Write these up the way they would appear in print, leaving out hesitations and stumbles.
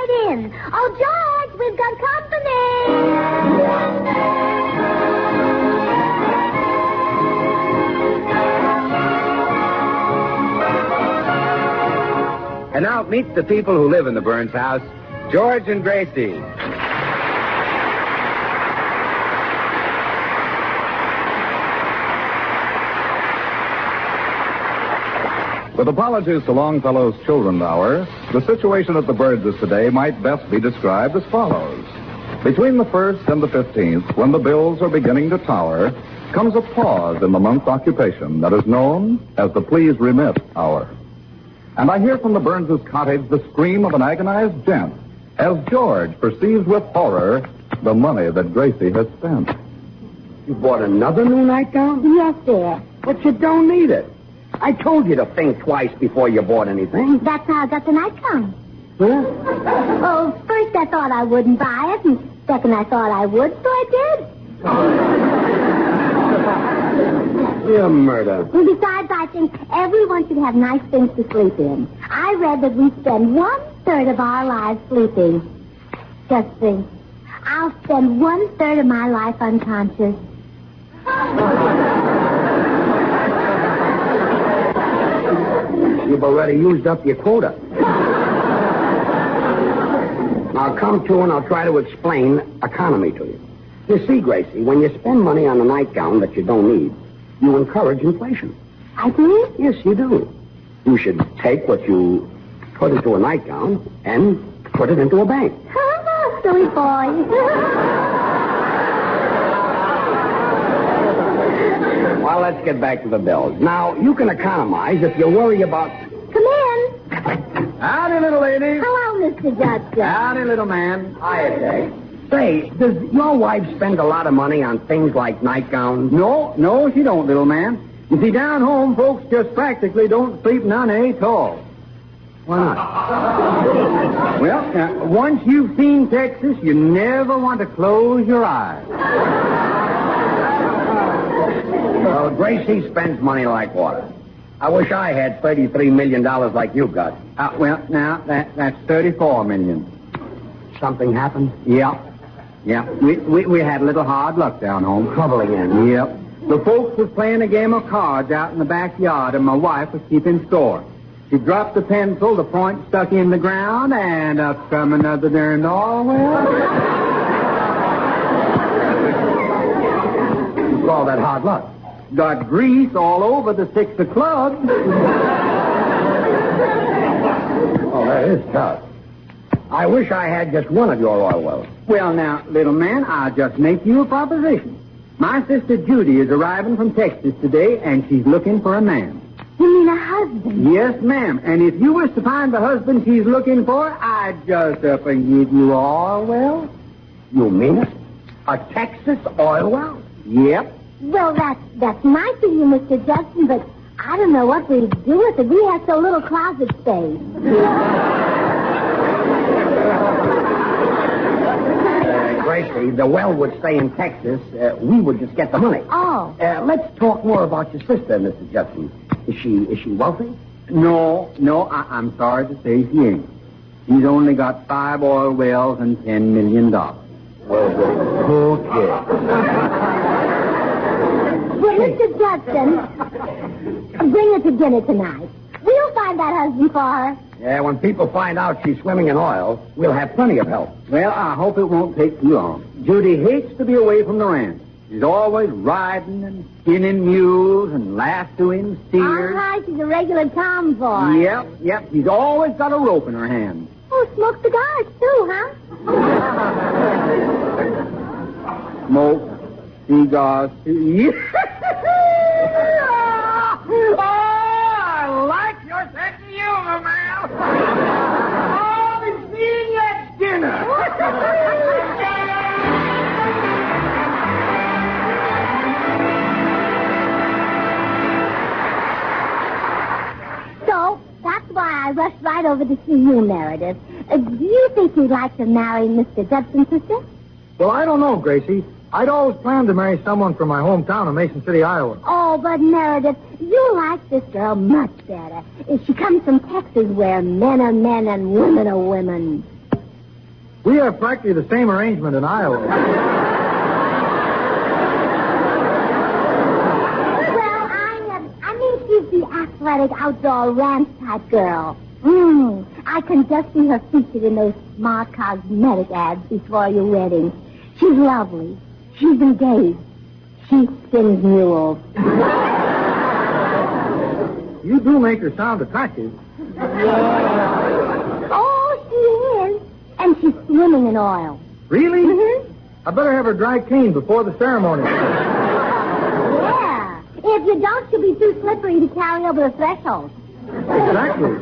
right in. Oh, George, we've got company. And now meet the people who live in the Burns house, George and Gracie. With apologies to Longfellow's Children's Hour, the situation at the Byrds' today might best be described as follows. Between the 1st and the 15th, when the bills are beginning to tower, comes a pause in the month's occupation that is known as the Please Remit Hour. And I hear from the Byrns' cottage the scream of an agonized gent as George perceives with horror the money that Gracie has spent. You bought another new nightgown? Yes, dear. But you don't need it. I told you to think twice before you bought anything. That's how I got the nightgown. Huh? Oh, first I thought I wouldn't buy it, and second I thought I would, so I did. You're murder. And besides, I think everyone should have nice things to sleep in. I read that we spend 1/3 of our lives sleeping. Just think. I'll spend 1/3 of my life unconscious. You've already used up your quota. I'll come to and I'll try to explain economy to you. You see, Gracie, when you spend money on a nightgown that you don't need, you encourage inflation. I do? Yes, you do. You should take what you put into a nightgown and put it into a bank. Silly boy. Well, let's get back to the bills. Now, you can economize if you worry about... Come in. Howdy, little lady. Hello, Mr. Judson. Howdy, little man. Hiya, Jay. Say, does your wife spend a lot of money on things like nightgowns? No, she don't, little man. You see, down home, folks just practically don't sleep none at all. Why not? Well, once you've seen Texas, you never want to close your eyes. Well, Gracie spends money like water. I wish I had $33 million like you got. Well, now, that's $34 million. Something happened? Yeah. We had a little hard luck down home. Trouble again. Yep. The folks was playing a game of cards out in the backyard, and my wife was keeping score. She dropped the pencil, the point stuck in the ground, and up come another darned Orwell. You call that hard luck? Got grease all over the 6 of clubs. Oh, that is tough. I wish I had just one of your oil wells. Well, now, little man, I'll just make you a proposition. My sister Judy is arriving from Texas today, and she's looking for a man. You mean a husband? Yes, ma'am. And if you was to find the husband she's looking for, I'd just up and give you oil well. You mean it? A Texas oil well? Yep. Well, that's nice of you, Mr. Judson, but I don't know what we'd do with it. We have so little closet space. Gracie, the well would stay in Texas. We would just get the money. Oh. Let's talk more about your sister, Mr. Judson. Is she wealthy? No, I'm sorry to say she ain't. She's only got 5 oil wells and $10 million. Well, okay. Well, Mr. Judson, bring her to dinner tonight. We'll find that husband for her. Yeah, when people find out she's swimming in oil, we'll have plenty of help. Well, I hope it won't take too long. Judy hates to be away from the ranch. She's always riding and skinning mules and lassoing steers. All right, she's a regular tomboy. Yep. She's always got a rope in her hand. Oh, smoke cigars, too, huh? Smoke cigars, too. Oh, I like your sense of humor, man. I'll be seeing you at dinner. So, that's why I rushed right over to see you, Meredith. Do you think you'd like to marry Mr. Judson, sister? Well, I don't know, Gracie. I'd always planned to marry someone from my hometown of Mason City, Iowa. Oh, but Meredith, you like this girl much better. She comes from Texas where men are men and women are women. We have practically the same arrangement in Iowa. Well, I mean, she's the athletic, outdoor ranch type girl. I can just see her featured in those smart cosmetic ads before your wedding. She's lovely. She's engaged. She spins mules. You do make her sound attractive. Oh, she is. And she's swimming in oil. Really? Mm-hmm. I better have her dry cleaned before the ceremony. Yeah. If you don't, she'll be too slippery to carry over the threshold. Exactly.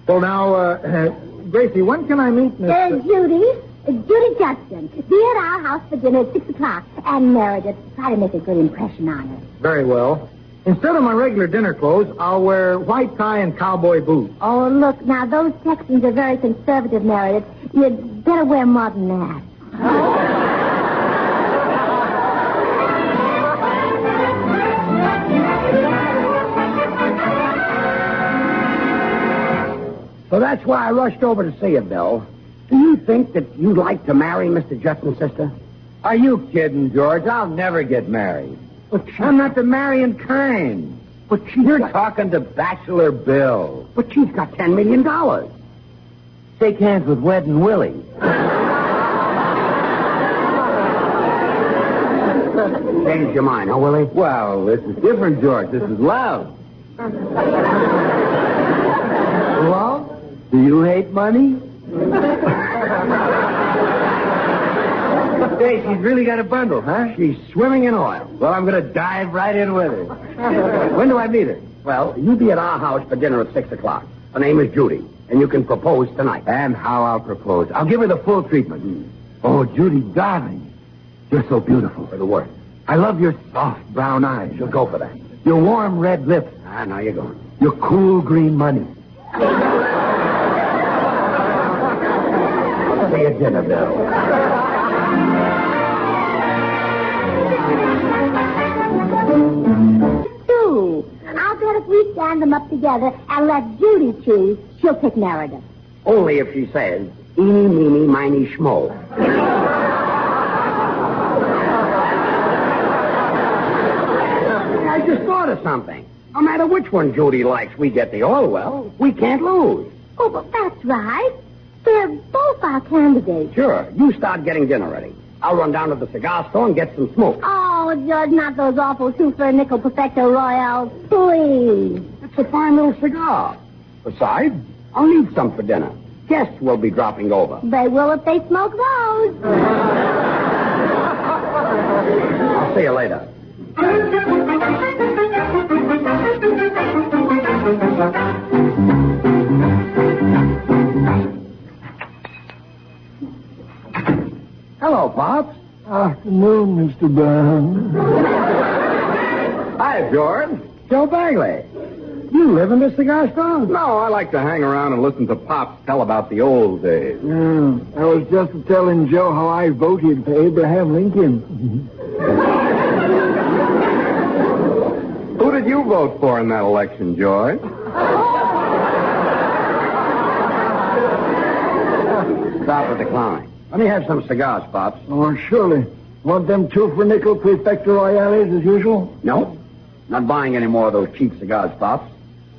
Well, now, Gracie, when can I meet Miss... Judy Judson. Be at our house for dinner at 6 o'clock. And Meredith, try to make a good impression on her. Very well. Instead of my regular dinner clothes, I'll wear white tie and cowboy boots. Oh, look, now, those Texans are very conservative, Meredith. You'd better wear more than that. So that's why I rushed over to see you, Bill. Do you think that you'd like to marry Mr. Judson's sister? Are you kidding, George? I'll never get married. I'm not the marrying kind. But You're talking to Bachelor Bill. But she's got $10 million. Shake hands with Wedding Willie. Change your mind, huh, Willie? Well, this is different, George. This is love. Well, do you hate money? Hey, she's really got a bundle, huh? She's swimming in oil. Well, I'm going to dive right in with her. When do I meet her? Well, you'll be at our house for dinner at 6 o'clock. Her name is Judy, and you can propose tonight. And how I'll propose. I'll give her the full treatment. Oh, Judy, darling, you're so beautiful. For the worst. I love your soft brown eyes. She'll go for that. Your warm red lips. Ah, now you're going. Your cool green money. See you at dinner, Bill. I'll bet if we stand them up together and let Judy choose, she'll pick Meredith. Only if she says, eeny, meeny, miny, schmo. I just thought of something. No matter which one Judy likes, we get the oil well. We can't lose. Oh, but that's right. They're both our candidates. Sure. You start getting dinner ready. I'll run down to the cigar store and get some smoke. Oh, George, not those awful 2 for a nickel Perfecto Royales. Please. It's a fine little cigar. Besides, I'll need some for dinner. Guests will be dropping over. They will if they smoke those. I'll see you later. Hello, Pops. Afternoon, Mr. Burns. Hi, George. Joe Bagley. You live in this cigar store? No, I like to hang around and listen to Pops tell about the old days. Yeah, I was just telling Joe how I voted for Abraham Lincoln. Who did you vote for in that election, George? Stop with the clowning. Let me have some cigars, Pops. Oh, surely. Want them 2 for nickel Perfecto Royales as usual? No. Not buying any more of those cheap cigars, Pops.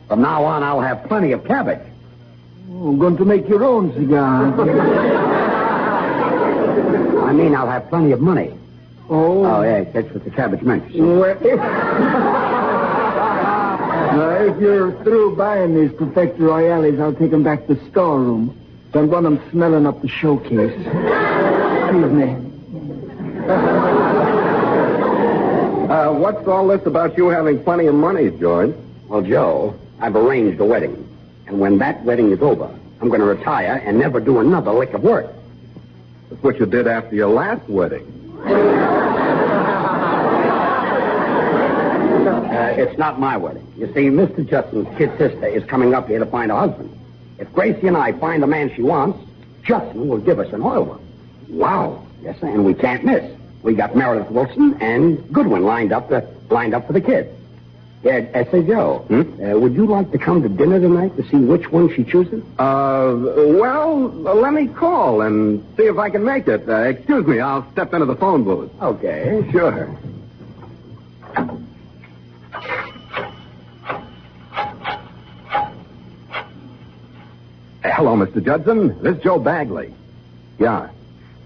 From now on, I'll have plenty of cabbage. Oh, going to make your own cigar. I mean, I'll have plenty of money. Oh. Oh, yeah, that's what the cabbage meant. Well, now, if you're through buying these Perfecto Royales, I'll take them back to the storeroom. Don't want them smelling up the showcase. Excuse me. What's all this about you having plenty of money, George? Well, Joe, I've arranged a wedding. And when that wedding is over, I'm going to retire and never do another lick of work. That's what you did after your last wedding. It's not my wedding. You see, Mr. Judson's kid sister is coming up here to find a husband. If Gracie and I find the man she wants, Judson will give us an oil well. Wow. Yes, sir, and we can't miss. We got Meredith Wilson and Goodwin lined up for the kid. Yeah, say, Joe, would you like to come to dinner tonight to see which one she chooses? Well, let me call and see if I can make it. Excuse me, I'll step into the phone booth. Okay, sure. Hello, Mr. Judson. This is Joe Bagley. Yeah.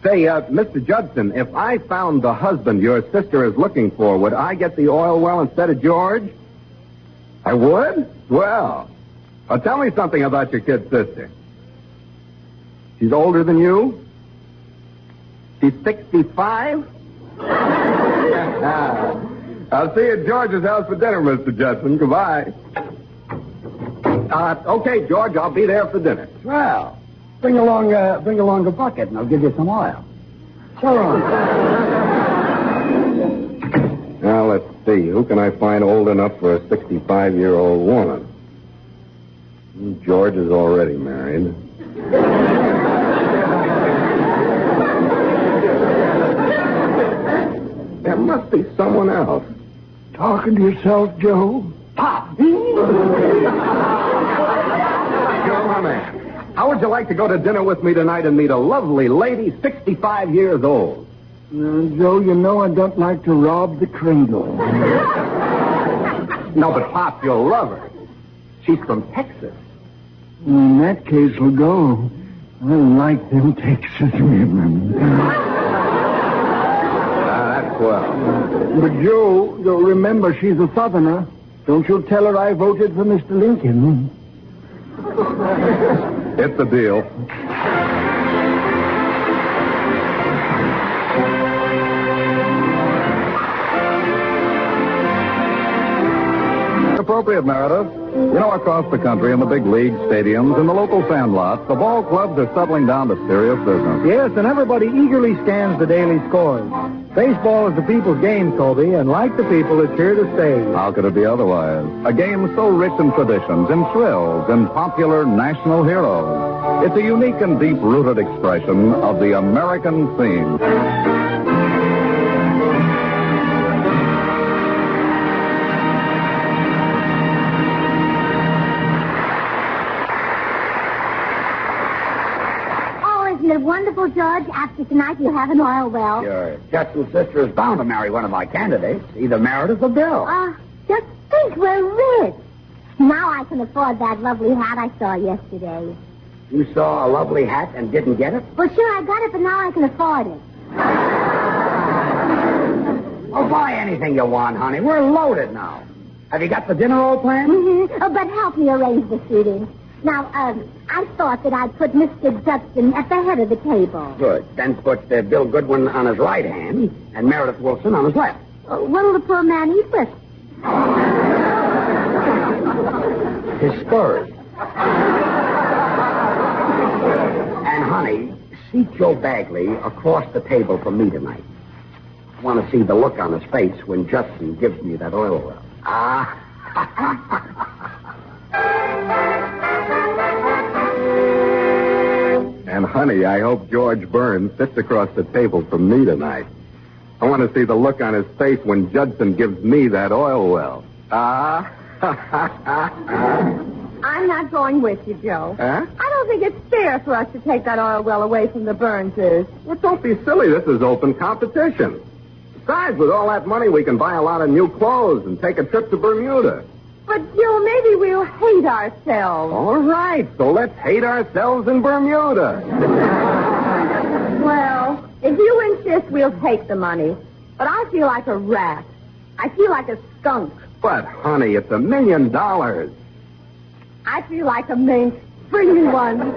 Say, Mr. Judson, if I found the husband your sister is looking for, would I get the oil well instead of George? I would? Well, tell me something about your kid sister. She's older than you? She's 65? I'll see you at George's house for dinner, Mr. Judson. Goodbye. Okay, George, I'll be there for dinner. Well, bring along a bucket, and I'll give you some oil. So long. Now, let's see. Who can I find old enough for a 65-year-old woman? George is already married. There must be someone else. Talking to yourself, Joe? Pop! Joe, my man, how would you like to go to dinner with me tonight and meet a lovely lady, 65 years old? Joe, you know I don't like to rob the cradle. No, but Pop, you'll love her. She's from Texas. In that case, we'll go. I like them Texas women. That's well. But Joe, remember, she's a Southerner. Don't you tell her I voted for Mr. Lincoln. It's a deal. Appropriate, Meredith. You know, across the country, in the big league stadiums, in the local sandlots, the ball clubs are settling down to serious business. Yes, and everybody eagerly scans the daily scores. Baseball is the people's game, Toby, and like the people, it's here to stay. How could it be otherwise? A game so rich in traditions, in thrills, in popular national heroes. It's a unique and deep-rooted expression of the American theme. Isn't it wonderful, George? After tonight, you have an oil well. Your Judson's sister is bound to marry one of my candidates, either Meredith or Bill. Just think, we're rich. Now I can afford that lovely hat I saw yesterday. You saw a lovely hat and didn't get it? Well, sure, I got it, but now I can afford it. Oh, buy anything you want, honey. We're loaded now. Have you got the dinner all planned? Mm-hmm. Oh, but help me arrange the seating. Now, I thought that I'd put Mr. Judson at the head of the table. Good. Then put Bill Goodwin on his right hand and Meredith Wilson on his left. What'll the poor man eat with? His spurs. And, honey, seat Joe Bagley across the table from me tonight. I want to see the look on his face when Judson gives me that oil well. And, honey, I hope George Burns sits across the table from me tonight. I want to see the look on his face when Judson gives me that oil well. I'm not going with you, Joe. Huh? I don't think it's fair for us to take that oil well away from the Burnses. Well, don't be silly. This is open competition. Besides, with all that money, we can buy a lot of new clothes and take a trip to Bermuda. But, Joe, maybe we'll hate ourselves. All right, so let's hate ourselves in Bermuda. Well, if you insist, we'll take the money. But I feel like a rat. I feel like a skunk. But, honey, it's $1 million. I feel like a mink. Bring me one.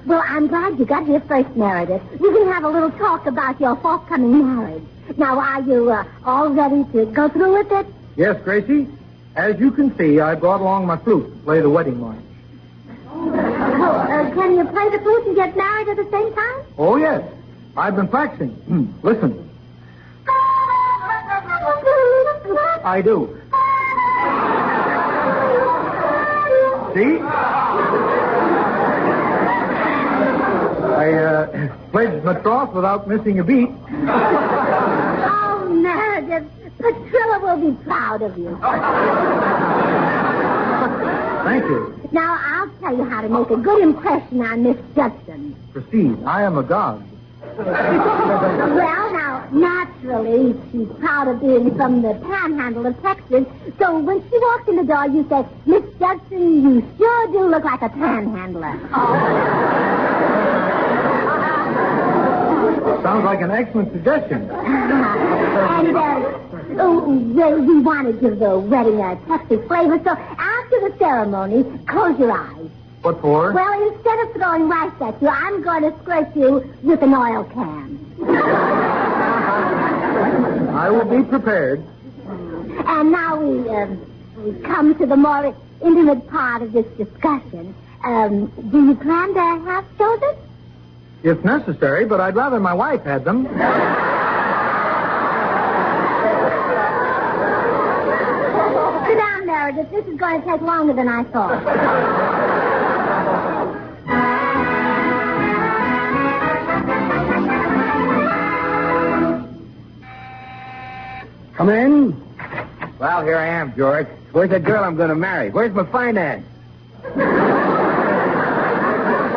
Well, I'm glad you got here first, Meredith. We can have a little talk about your forthcoming marriage. Now, are you all ready to go through with it? Yes, Gracie. As you can see, I brought along my flute to play the wedding march. Can you play the flute and get married at the same time? Oh, yes. I've been practicing. Listen. I do. See? I pledged my troth without missing a beat. Oh, Meredith, Patrilla will be proud of you. Thank you. Now, I'll tell you how to make a good impression on Miss Judson. Proceed. I am a god. Well, now, naturally, she's proud of being from the panhandle of Texas. So when she walks in the door, you say, Miss Judson, you sure do look like a panhandler. Sounds like an excellent suggestion. And we want to give the wedding a Texas flavor, so after the ceremony, close your eyes. What for? Well, instead of throwing rice at you, I'm going to squirt you with an oil can. I will be prepared. And now we come to the more intimate part of this discussion. Do you plan to have children? If necessary, but I'd rather my wife had them. Sit down, Meredith. This is going to take longer than I thought. Come in. Well, here I am, George. Where's the girl I'm going to marry? Where's my finance?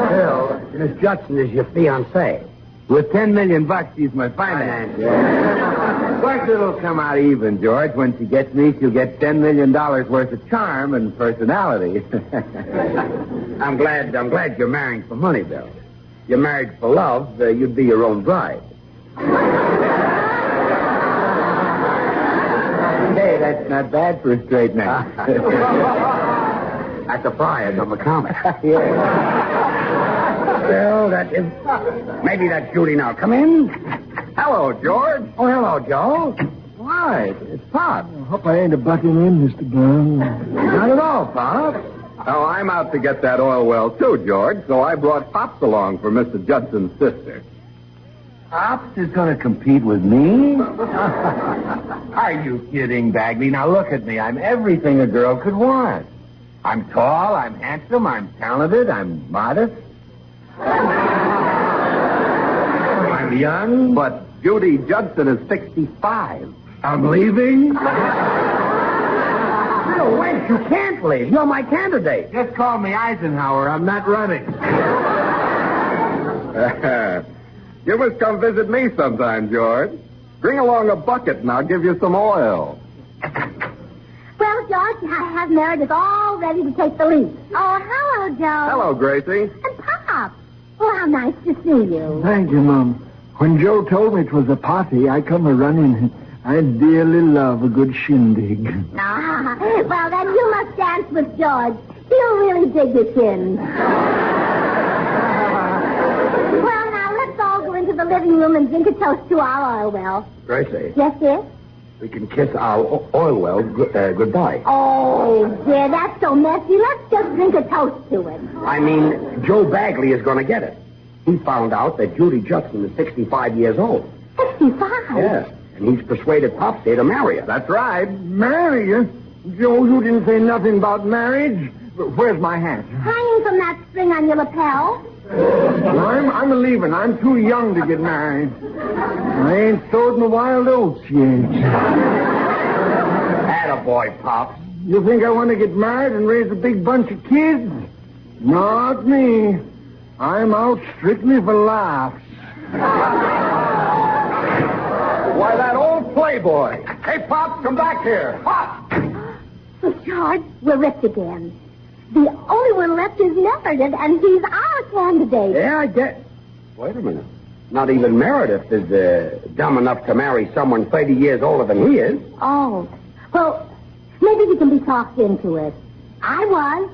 Bill, Miss Judson is your fiancée. With $10 million, she's my finance. Of course, it'll come out even, George. When she gets me, she'll get $10 million worth of charm and personality. I'm glad you're marrying for money, Bill. You're married for love, you'd be your own bride. Hey, that's not bad for a straight man. That's a prize on the comic. Yeah. Well, that is... Maybe that's Judy now. Come in. Hello, George. Oh, hello, Joe. Why, it's Pop. I hope I ain't butting in, Mr. Brown. Not at all, Pop. Oh, I'm out to get that oil well, too, George, so I brought Pops along for Mr. Judson's sister. Pops is going to compete with me? Are you kidding, Bagley? Now look at me. I'm everything a girl could want. I'm tall, I'm handsome, I'm talented, I'm modest. I'm young. But Judy Judson is 65. I'm leaving. No, wait, you can't leave. You're my candidate. Just call me Eisenhower. I'm not running. You must come visit me sometime, George. Bring along a bucket and I'll give you some oil. Well, George, I have Meredith all ready to take the lead. Oh, hello, Joe. Hello, Gracie. And Pop. Oh, how nice to see you. Thank you, Mom. When Joe told me it was a party, I come a-running. I dearly love a good shindig. Ah, well, then you must dance with George. He'll really dig your chin. Well, now, let's all go into the living room and drink a toast to our oil well. Gracie, Yes, dear? we can kiss our oil well goodbye. Oh, dear, that's so messy. Let's just drink a toast to it. I mean, Joe Bagley is going to get it. He found out that Judy Judson is 65 years old. 65? Yes. And he's persuaded Pops here to marry her. That's right. Marry you? Joe, you didn't say nothing about marriage. Where's my hat? Hanging from that string on your lapel. I'm a-leaving. I'm too young to get married. I ain't sowed my wild oats yet. Attaboy, Pops. You think I want to get married and raise a big bunch of kids? Not me. I'm out strictly for laughs. Why, that old playboy. Hey, Pops, come back here. Pop! Oh, George, we're ripped again. The only one left is Meredith, and he's our candidate. Yeah, I get... Wait a minute. Not even Meredith is dumb enough to marry someone 30 years older than he is. Oh. Well, maybe we can be talked into it. I was.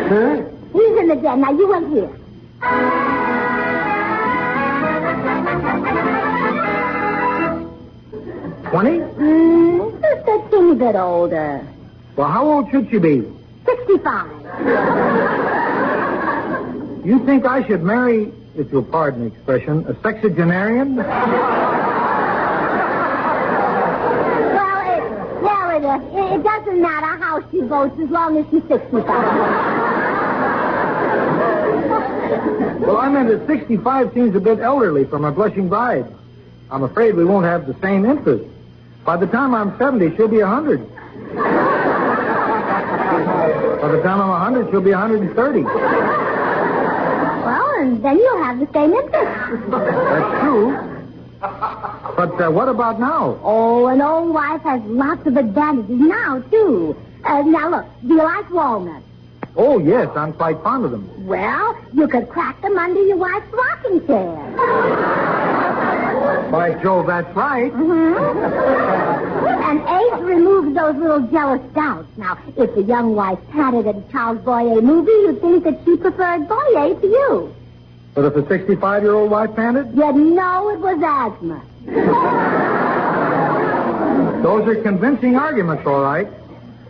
Huh? He's in the den. Now, you wait here. 20? Just a teeny bit older. Well, how old should she be? 65. You think I should marry, if you'll pardon the expression, a sexagenarian? Well, it doesn't matter how she votes as long as she's 65. Well, I meant that 65 seems a bit elderly for my blushing bride. I'm afraid we won't have the same interest. By the time I'm 70, she'll be 100. By the time I'm 100, she'll be 130. Well, and then you'll have the same interest. That's true. But what about now? Oh, an old wife has lots of advantages now, too. Now, look, do you like walnuts? Oh, yes, I'm quite fond of them. Well, you could crack them under your wife's rocking chair. By Jove, that's right. And age removes those little jealous doubts. Now, if the young wife panted at a Charles Boyer movie, you'd think that she preferred Boyer to you. But if a 65-year-old wife panted? You'd know it was asthma. Those are convincing arguments, all right.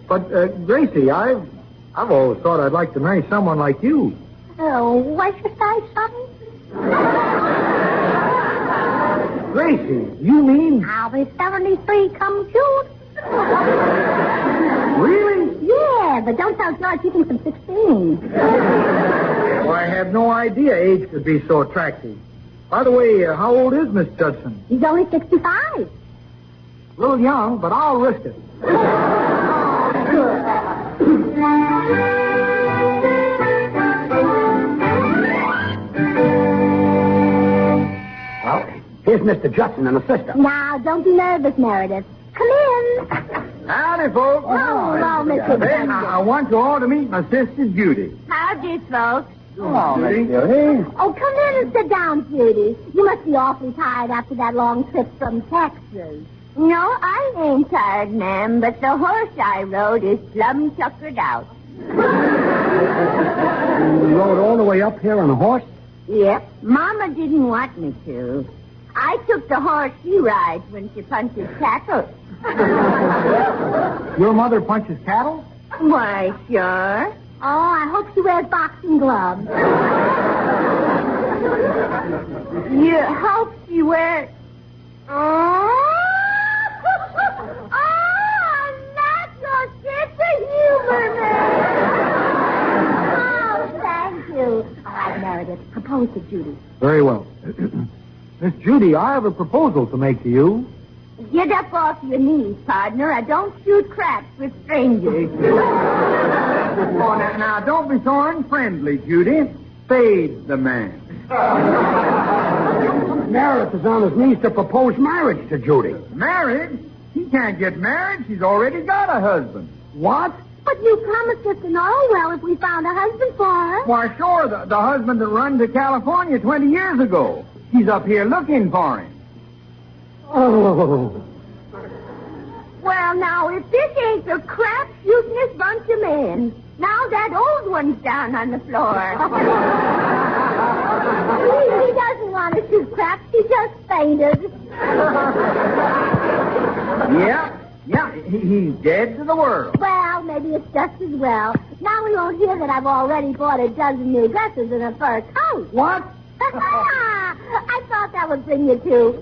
But, Gracie, I've always thought I'd like to marry someone like you. Oh, what's your size, something? Gracie, you mean... I'll be 73 come June. Really? Yeah, but don't tell George you think I'm 16. Well, I had no idea age could be so attractive. By the way, how old is Miss Judson? He's only 65. A little young, but I'll risk it. Well, here's Mr. Judson and a sister. Now, don't be nervous, Meredith. Come in. Howdy, folks. Hello, Mr. Judson. I want you all to meet my sister, Judy. Howdy, folks. Hello, Miss Judy. Oh, come in and sit down, Judy. You must be awfully tired after that long trip from Texas. No, I ain't tired, ma'am, but the horse I rode is plumb tuckered out. You rode all the way up here on a horse? Yep. Mama didn't want me to. I took the horse she rides when she punches cattle. Your mother punches cattle? Why, sure. Oh, I hope she wears boxing gloves. You hope she wears... Oh, that's your sense of humor, man. Oh, thank you. All right, Meredith, propose to Judy. Very well. Miss Judy, I have a proposal to make to you. Get up off your knees, partner. I don't shoot craps with strangers. Oh, now, don't be so unfriendly, Judy. Fade the man. Meredith is on his knees to propose marriage to Judy. Married? She can't get married. She's already got a husband. What? But you promised us to know well if we found a husband for her. Why, sure, the husband that run to California 20 years ago. She's up here looking for him. Oh. Well, now, if this ain't the crap-shootingest bunch of men. Now that old one's down on the floor. He doesn't want to shoot craps. He just fainted. Yeah, he's dead to the world. Well, maybe it's just as well. Now we won't hear that I've already bought a dozen new dresses and a fur coat. What? I thought that would bring you to.